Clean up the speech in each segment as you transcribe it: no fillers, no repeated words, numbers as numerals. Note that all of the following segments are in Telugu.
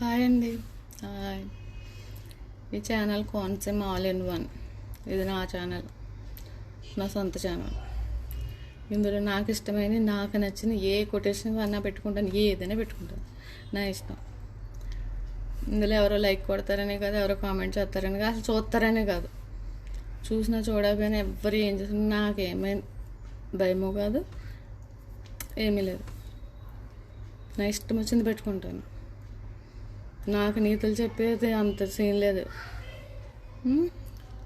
హాయ్ అండి. హాయ్. ఈ channel Konaseema all in one. ఇది నా ఛానల్, నా సొంత ఛానల్. ఇందులో నాకు ఇష్టమైన, నాకు నచ్చిన ఏ కొటేషన్ అన్నా పెట్టుకుంటాను, ఏదైనా పెట్టుకుంటాను, నా ఇష్టం. ఇందులో ఎవరో లైక్ కొడతారనే కాదు, ఎవరో కామెంట్ చేస్తారని కాదు, అసలు చూస్తారనే కాదు. చూసినా చూడకపోయినా ఎవ్వరు ఏం చేసినా నాకేమైనా భయమో కాదు, ఏమీ లేదు. నా ఇష్టం వచ్చింది పెట్టుకుంటాను. నాకు నీతులు చెప్పేది అంత సీన్ లేదు.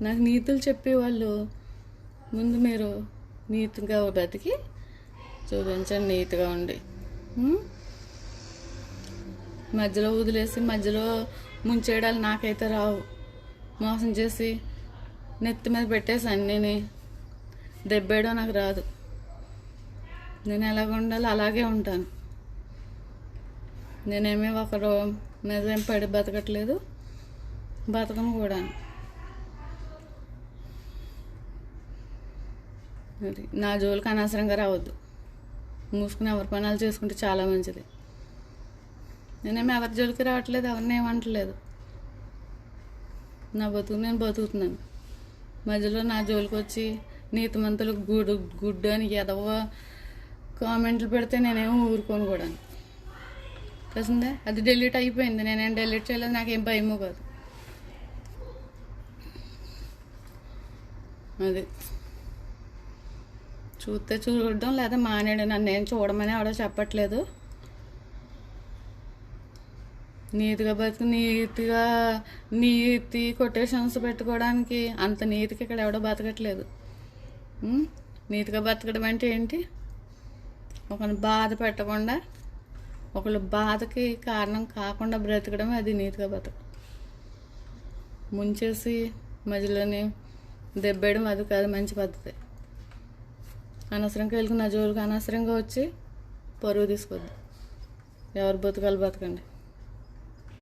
నాకు నీతులు చెప్పేవాళ్ళు ముందు మీరు నీతిగా బతికి చూపించండి, నీతిగా ఉండి. మధ్యలో వదిలేసి మధ్యలో ముంచేయడాలు నాకైతే రావు. మోసం చేసి నెత్తి మీద పెట్టేసి అన్నీ దెబ్బేయడం నాకు రాదు. నేను ఎలాగ ఉండాలో అలాగే ఉంటాను. నేనేమీ ఒకరు నిజం పడి బతకట్లేదు, బతకను కూడా. అది నా జోలికి అనవసరంగా రావద్దు. మూసుకుని ఎవరి పనులు చేసుకుంటే చాలా మంచిది. నేనేమి ఎవరి జోలికి రావట్లేదు, ఎవరిని ఏమంటలేదు. నా బతుకు నేను బతుకుతున్నాను. మధ్యలో నా జోలికి వచ్చి నీతిమంతులు గుడ్డు అని ఎదవ కామెంట్లు పెడితే నేనేమో ఊరుకోను కూడా. తెలిసిందే, అది డిలీట్ అయిపోయింది. నేనేం డిలీట్ చేయలేదు, నాకేం భయమో కాదు. అది చూస్తే చూడడం లేదా మానేయడం. నన్ను ఏం చూడమని ఆవిడ చెప్పట్లేదు. నీతిగా బతుకు, నీతి కొటేషన్స్ పెట్టుకోవడానికి అంత నీతికి ఇక్కడ ఎవడో బతకట్లేదు. నీతిగా బతకడం అంటే ఏంటి? ఒకరిని బాధ పెట్టకుండా, ఒకళ్ళు బాధకి కారణం కాకుండా బ్రతకడం, అది నీతిగా బతకడం. ముంచేసి మధ్యలోనే దెబ్బేయడం అది కాదు మంచి పద్ధతి. అనవసరంగా వెళ్ళి నా జోలికి అనవసరంగా వచ్చి పరువు తీసుకోవద్దు. ఎవరు బతకాలి బతకండి.